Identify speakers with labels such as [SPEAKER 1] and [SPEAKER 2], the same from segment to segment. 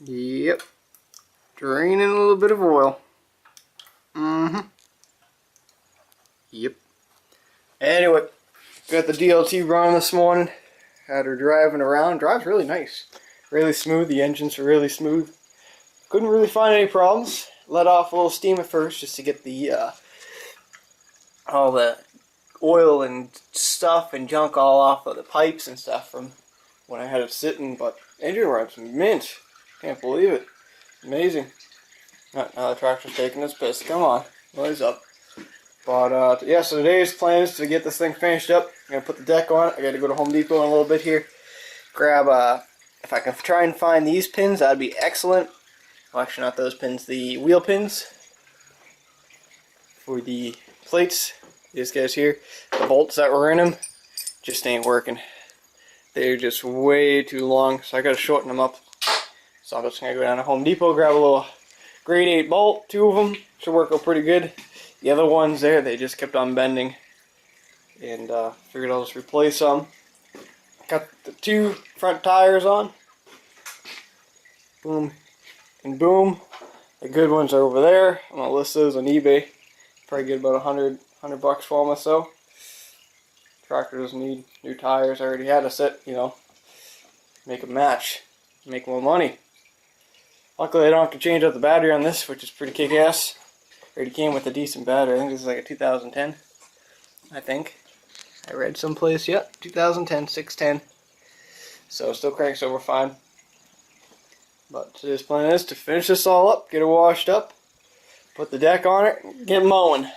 [SPEAKER 1] Yep. Draining a little bit of oil. Yep. Anyway, got the DLT running this morning. Had her driving around. Drives really nice. Really smooth. The engine's really smooth. Couldn't really find any problems. Let off a little steam at first just to get the all the oil and stuff and junk all off of the pipes and stuff from when I had it sitting. But engine runs mint. Can't believe it. Amazing. Now the tractor's taking its piss. Come on. What is up? But yeah, so today's plan is to get this thing finished up. I'm going to put the deck on it. I got to go to Home Depot in a little bit here. Grab, if I can try and find these pins, that'd be excellent. Well, actually not those pins, the wheel pins for the plates. These guys here, the bolts that were in them, just ain't working. They're just way too long, so I got to shorten them up. So I'm just going to go down to Home Depot, grab a little grade 8 bolt, 2 of them, should work out pretty good. The other ones there, they just kept on bending, and figured I'll just replace them. Got the 2 front tires on. Boom and boom. The good ones are over there. I'm going to list those on eBay. Probably get about $100 for them or so. Tractor doesn't need new tires. I already had a set, you know, make a match, make more money. Luckily I don't have to change out the battery on this, which is pretty kick-ass. Already came with a decent battery. I think this is like a 2010. I think. I read someplace, yep, 2010, 610. So still cranks over fine. But today's plan is to finish this all up, get it washed up, put the deck on it, get mowing.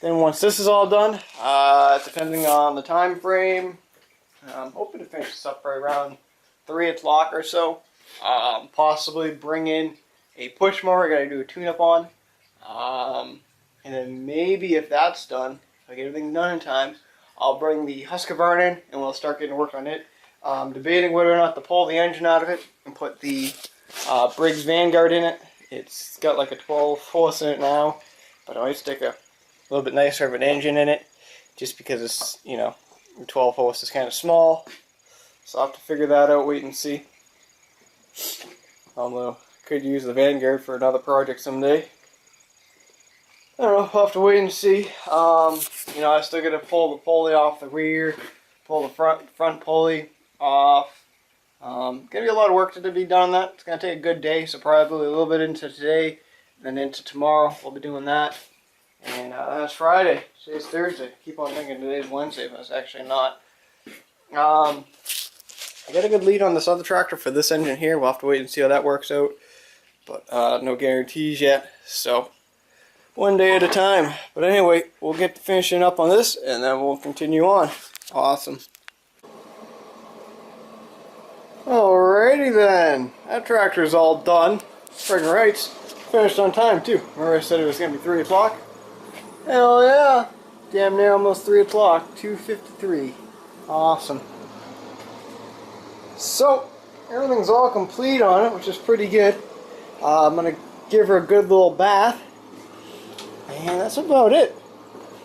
[SPEAKER 1] Then once this is all done, depending on the time frame, I'm hoping to finish this up right around 3 o'clock or so. Possibly bring in a push mower. I gotta do a tune-up on. And then maybe if that's done, if I get everything done in time, I'll bring the Husqvarna in and we'll start getting to work on it. Debating whether or not to pull the engine out of it and put the Briggs Vanguard in it. It's got like a 12 horse in it now, but I might stick a little bit nicer of an engine in it just because it's, you know, 12 horse is kind of small. So I'll have to figure that out, wait and see. Although, could use the Vanguard for another project someday. I don't know, I'll have to wait and see. You know, I still got to pull the pulley off the rear, pull the front pulley off. Gonna be a lot of work to be done on that. It's gonna take a good day, so probably a little bit into today, then into tomorrow we'll be doing that. And that's Friday. Today's Thursday. Keep on thinking today's Wednesday, but it's actually not. I got a good lead on this other tractor for this engine here. We'll have to wait and see how that works out. But no guarantees yet, so one day at a time. But anyway, we'll get finishing up on this and then we'll continue on. Awesome. Alrighty then. That tractor's all done. Friggin' rights. Finished on time too. Remember I said it was going to be 3 o'clock? Hell yeah. Damn near almost 3 o'clock. 2:53. Awesome. So, everything's all complete on it, which is pretty good. I'm going to give her a good little bath. And that's about it.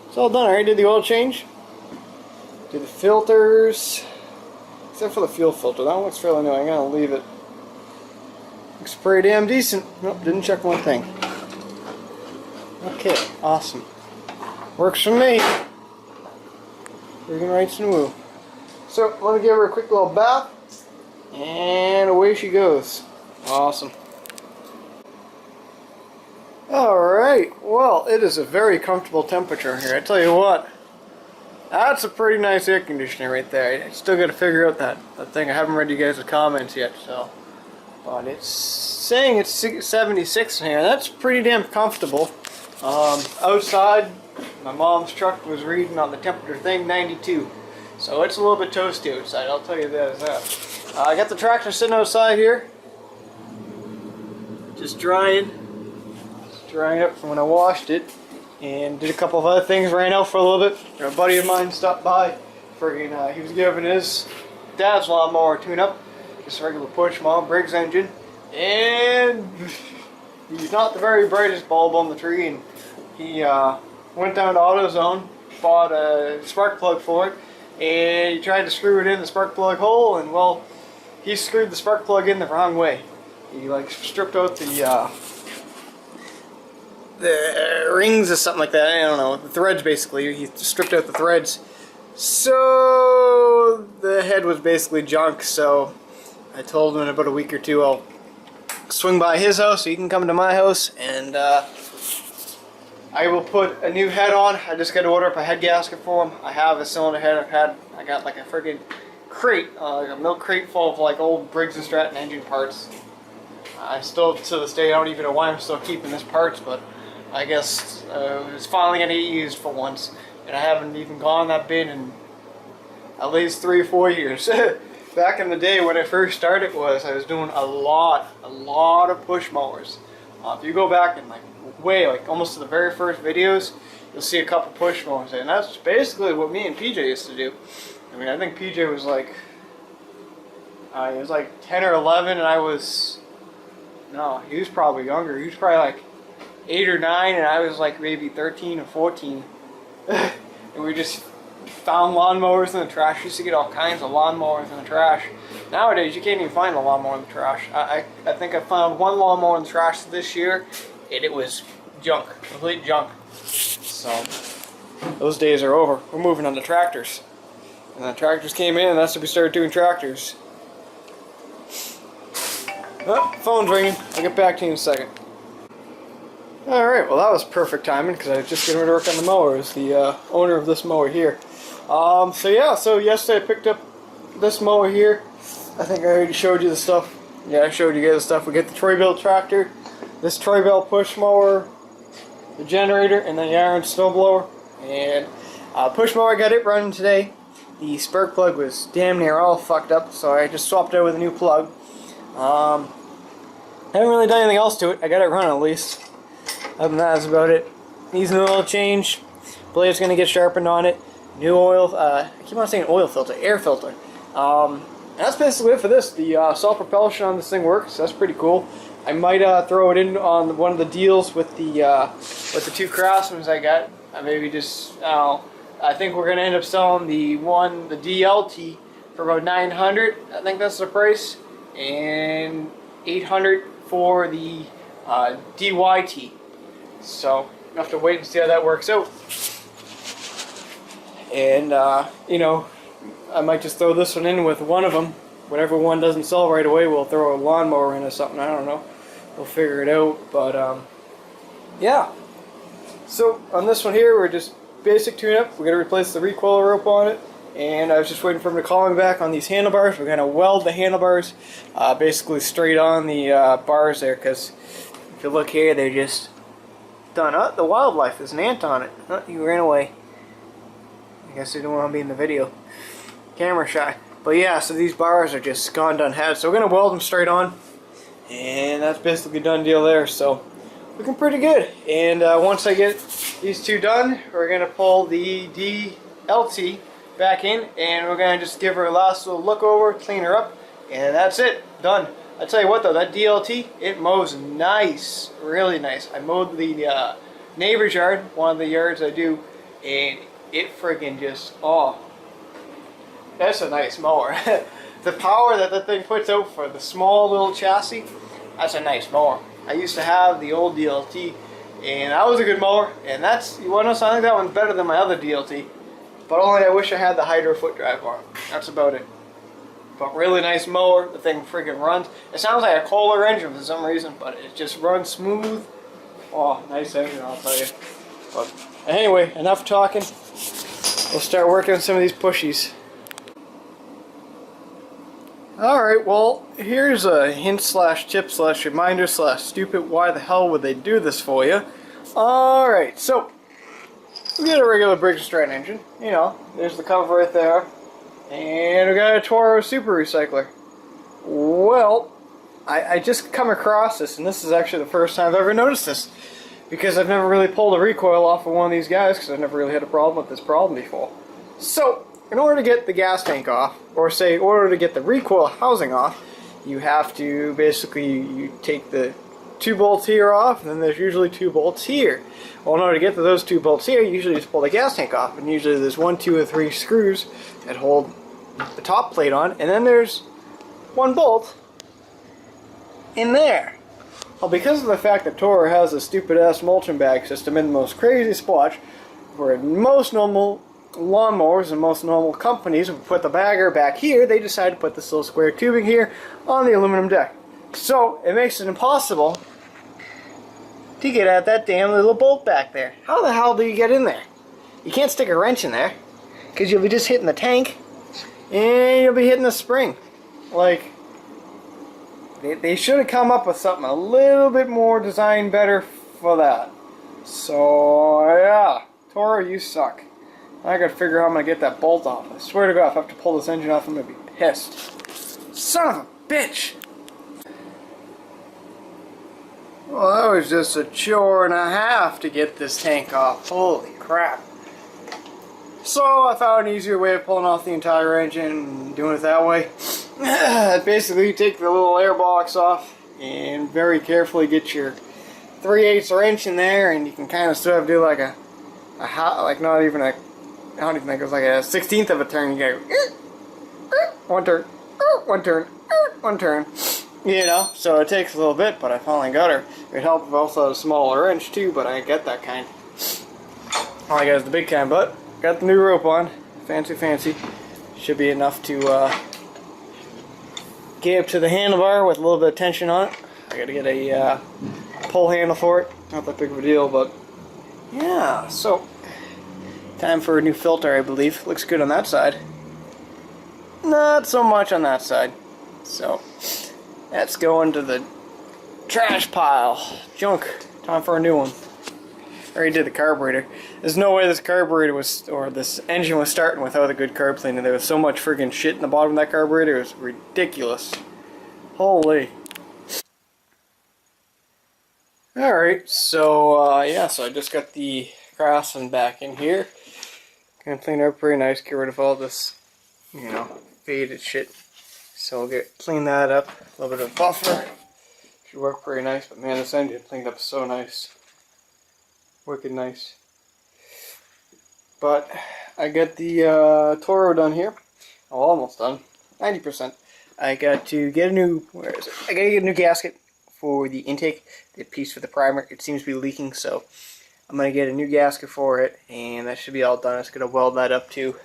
[SPEAKER 1] It's all done. I already did the oil change. Did the filters. Except for the fuel filter. That one looks fairly new. I'm going to leave it. Looks pretty damn decent. Nope, didn't check one thing. Okay, awesome. Works for me. Friggin' rights and woo. So, I'm going to give her a quick little bath. And away she goes. Awesome. Alright, well, it is a very comfortable temperature here. I tell you what, that's a pretty nice air conditioner right there. I still got to figure out that thing. I haven't read you guys' comments yet, so. But it's saying it's 76 in here. That's pretty damn comfortable. Outside, my mom's truck was reading on the temperature thing 92. So it's a little bit toasty outside, I'll tell you that as that. I got the tractor sitting outside here. Just drying up from when I washed it, and did a couple of other things, ran out for a little bit. A buddy of mine stopped by, he was giving his dad's lawnmower a tune-up, just a regular push mower, Briggs engine, and he's not the very brightest bulb on the tree, and he went down to AutoZone, bought a spark plug for it, and he tried to screw it in the spark plug hole, and well, he screwed the spark plug in the wrong way. He like stripped out the rings or something like that. I don't know, the threads basically. He stripped out the threads. So the head was basically junk. So I told him in about a week or two I'll swing by his house so he can come to my house, and I will put a new head on. I just got to order up a head gasket for him. I have a cylinder head. I got like a freaking crate, like a milk crate full of like old Briggs & Stratton engine parts. I still, to this day, I don't even know why I'm still keeping this parts, but I guess it's finally going to get used for once. And I haven't even gone that bin in at least 3 or 4 years. Back in the day when I first started I was doing a lot of push mowers. If you go back and like almost to the very first videos, you'll see a couple push mowers, and that's basically what me and PJ used to do. I mean, I think PJ was like, he was like 10 or 11, and I was, no, he was probably younger. He was probably like 8 or 9, and I was like maybe 13 or 14. And we just found lawnmowers in the trash. We used to get all kinds of lawnmowers in the trash. Nowadays, you can't even find a lawnmower in the trash. I think I found one lawnmower in the trash this year, and it was junk, complete junk. So those days are over. We're moving on to tractors. And then tractors came in, and that's when we started doing tractors. Oh, phone's ringing. I'll get back to you in a second. Alright, well that was perfect timing because I was just getting to work on the mower. As the owner of this mower here. So yesterday I picked up this mower here. I think I already showed you the stuff. Yeah, I showed you guys the stuff. We get the Troy-Bill tractor, this Troy-Bill push mower, the generator, and then the iron snowblower. And push mower, I got it running today. The spark plug was damn near all fucked up, so I just swapped it out with a new plug. I haven't really done anything else to it. I got it running at least. Other than that, that's about it. Needs an oil change. Blade's going to get sharpened on it. New oil. I keep on saying oil filter, air filter. And that's basically it for this. The self-propulsion on this thing works. That's pretty cool. I might throw it in on one of the deals with the 2 Craftsmans I got. Maybe just I think we're gonna end up selling the DLT for about $900. I think that's the price, and $800 for the DYT. So I have to wait and see how that works out. And you know, I might just throw this one in with one of them. Whatever one doesn't sell right away, we'll throw a lawnmower in or something. I don't know. We'll figure it out. But yeah. So on this one here, we're just basic tune-up. We're gonna replace the recoiler rope on it. And I was just waiting for him to call me back on these handlebars. We're gonna weld the handlebars basically straight on the bars there, because if you look here, they're just done. Oh, the wildlife, there's an ant on it. Oh, he ran away. I guess they don't want to be in the video. Camera shy. But yeah, so these bars are just gone done had. So we're going to weld them straight on. And that's basically a done deal there. So looking pretty good. And once I get these two done, we're going to pull the DLT back in. And we're going to just give her a last little look over, clean her up. And that's it. Done. I tell you what though, that DLT, it mows nice. Really nice. I mowed the neighbor's yard, one of the yards I do. And it friggin' just, oh, that's a nice mower. The power that the thing puts out for the small little chassis, that's a nice mower. I used to have the old DLT, and that was a good mower. And that's, you want to know something? I think that one's better than my other DLT. But only I wish I had the hydro foot drive on it. That's about it. But really nice mower. The thing friggin' runs. It sounds like a Kohler engine for some reason, but it just runs smooth. Oh, nice engine, I'll tell you. But anyway, enough talking. We'll start working on some of these pushies. Alright, well, here's a hint slash tip slash reminder slash stupid why the hell would they do this for you. Alright, so we got a regular Briggs & Stratton engine. You know, there's the cover right there. And we got a Toro Super Recycler. Well, I just come across this, and this is actually the first time I've ever noticed this. Because I've never really pulled a recoil off of one of these guys, because I've never really had a problem with this problem before. So, in order to get the gas tank off, or say, in order to get the recoil housing off, you have to basically, you take the 2 bolts here off, and then there's usually 2 bolts here. Well, in order to get to those 2 bolts here, you usually just pull the gas tank off, and usually there's 1, 2, or 3 screws that hold the top plate on, and then there's 1 bolt in there. Well, because of the fact that Toro has a stupid ass mulching bag system in the most crazy spots, where most normal lawnmowers and most normal companies would put the bagger back here, they decided to put this little square tubing here on the aluminum deck. So it makes it impossible to get at that damn little bolt back there. How the hell do you get in there? You can't stick a wrench in there, because you'll be just hitting the tank and you'll be hitting the spring. Like, they should have come up with something a little bit more designed better for that. So yeah, Toro, you suck. I gotta figure out how I'm gonna get that bolt off. I swear to God, if I have to pull this engine off, I'm gonna be pissed. Son of a bitch! Well, that was just a chore and a half to get this tank off. Holy crap. So I found an easier way of pulling off the entire engine and doing it that way. Basically, you take the little air box off and very carefully get your 3/8 wrench in there, and you can kind of sort of do like a not even a, I don't even think it was like a 1/16 of a turn. You go one turn, one turn, one turn. You know, so it takes a little bit, but I finally got her. It would help if I also had a smaller wrench too, but I ain't got that kind. All I got is the big kind, but got the new rope on. Fancy. Should be enough to get up to the handlebar with a little bit of tension on it. I gotta get a pull handle for it. Not that big of a deal, but yeah, so time for a new filter, I believe. Looks good on that side. Not so much on that side. So that's going to the trash pile. Junk. Time for a new one. I already did the carburetor. There's no way this carburetor was, or this engine was starting without a good carb cleaner. There was so much friggin' shit in the bottom of that carburetor, it was ridiculous. Holy. Alright, so yeah, so I just got the Craftsman back in here. Gonna clean it up pretty nice, get rid of all this, you know, faded shit. So we'll clean that up, a little bit of buffer. Should work pretty nice, but man, this engine cleaned up so nice. Wicked nice. But I got the Toro done here. Oh, almost done. 90%. I got to get a new, where is it? I gotta get a new gasket for the intake, the piece for the primer. It seems to be leaking, so I'm gonna get a new gasket for it, and that should be all done. I was gonna weld that up too.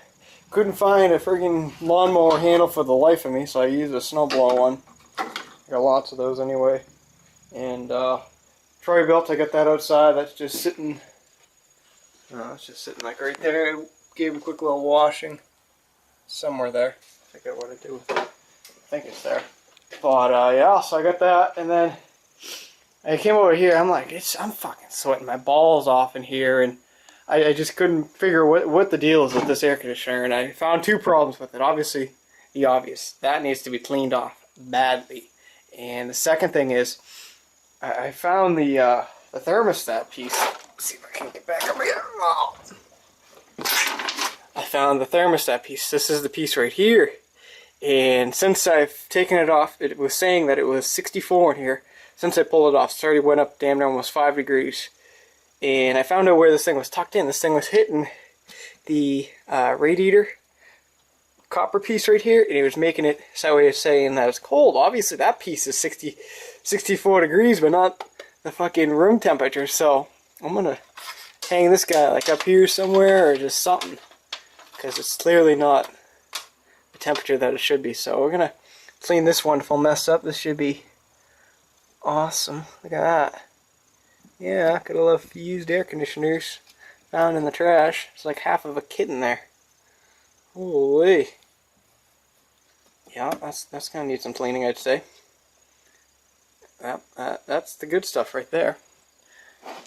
[SPEAKER 1] Couldn't find a friggin' lawnmower handle for the life of me, so I used a snowblower one. I got lots of those anyway. And Troy built, I got that outside. That's just sitting. It's just sitting like right there. I gave a quick little washing somewhere there. I forget what I do with it. I think it's there. But yeah, so I got that, and then I came over here. I'm like, I'm fucking sweating my balls off in here, and I just couldn't figure what the deal is with this air conditioner. And I found two problems with it. Obviously, the obvious, that needs to be cleaned off badly. And the second thing is, I found the thermostat piece. Let's see if I can get back over here. Oh. I found the thermostat piece. This is the piece right here. And since I've taken it off, it was saying that it was 64 in here. Since I pulled it off, it already went up damn near almost 5 degrees. And I found out where this thing was tucked in. This thing was hitting the radiator copper piece right here, and it was making it so it was saying that it's cold. Obviously that piece is 64 degrees, but not the fucking room temperature. So I'm gonna hang this guy like up here somewhere or just something, because it's clearly not the temperature that it should be. So we're gonna clean this wonderful mess up. This should be awesome. Look at that. Yeah, got a lot of used air conditioners found in the trash. It's like half of a kit in there. Holy. Yeah, that's gonna need some cleaning, I'd say. That's the good stuff right there.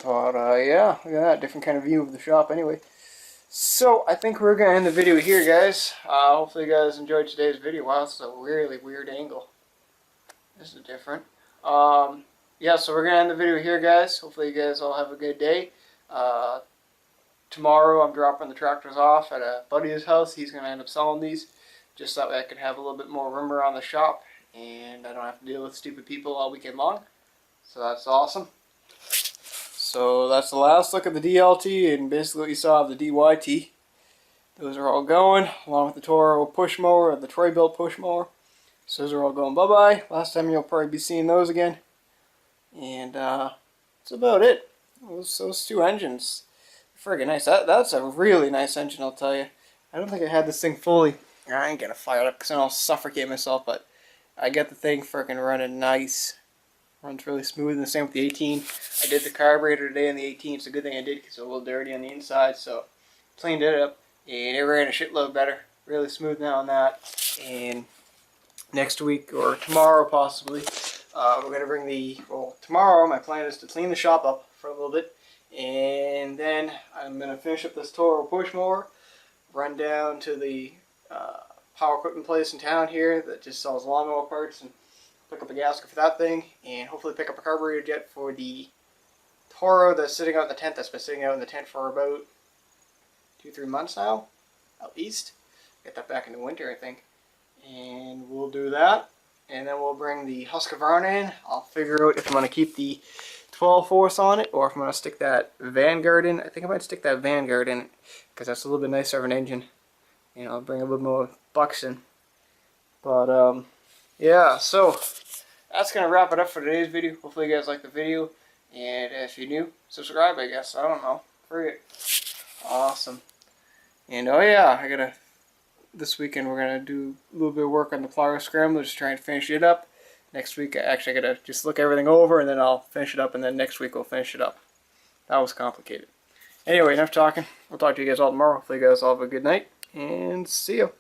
[SPEAKER 1] But yeah, look at that, different kind of view of the shop anyway. So I think we're gonna end the video here, guys. Hopefully you guys enjoyed today's video. Wow, this is a really weird angle. This is different. Yeah, so we're gonna end the video here, guys. Hopefully you guys all have a good day. Tomorrow I'm dropping the tractors off at a buddy's house. He's going to end up selling these just so that way I can have a little bit more room around the shop and I don't have to deal with stupid people all weekend long. So that's awesome. So that's the last look at the DLT and basically what you saw of the DYT. Those are all going along with the Toro push mower and the Troy built push mower. So those are all going bye-bye. Last time you'll probably be seeing those again. And that's about it. Those two engines. Friggin' nice. That's a really nice engine, I'll tell you. I don't think I had this thing fully. I ain't gonna fire it up because I'll suffocate myself, but I got the thing freaking running nice. Runs really smooth, and the same with the 18. I did the carburetor today on the 18. It's a good thing I did because it's a little dirty on the inside, so cleaned it up, and it ran a shitload better. Really smooth now on that. And next week, or tomorrow possibly, we're going to bring tomorrow my plan is to clean the shop up for a little bit, and then I'm going to finish up this Toro push mower, run down to the power equipment place in town here that just sells lawnmower parts, and pick up a gasket for that thing, and hopefully pick up a carburetor jet for the Toro that's sitting out in the tent, that's been sitting out in the tent for about 2-3 months now, at least. Get that back in the winter, I think. And we'll do that, and then we'll bring the Husqvarna in. I'll figure out if I'm going to keep the 12 force on it, or if I'm going to stick that Vanguard in. I think I might stick that Vanguard in it, because that's a little bit nicer of an engine. You know, bring a little more bucks in. But, yeah, so that's going to wrap it up for today's video. Hopefully you guys liked the video, and if you're new, subscribe, I guess. I don't know. Forget. Awesome. And, oh yeah, this weekend we're going to do a little bit of work on the plier scrambler, just trying to finish it up. Next week, actually, I got to just look everything over, and then I'll finish it up, and then next week we'll finish it up. That was complicated. Anyway, enough talking. We'll talk to you guys all tomorrow. Hopefully you guys all have a good night, and see you.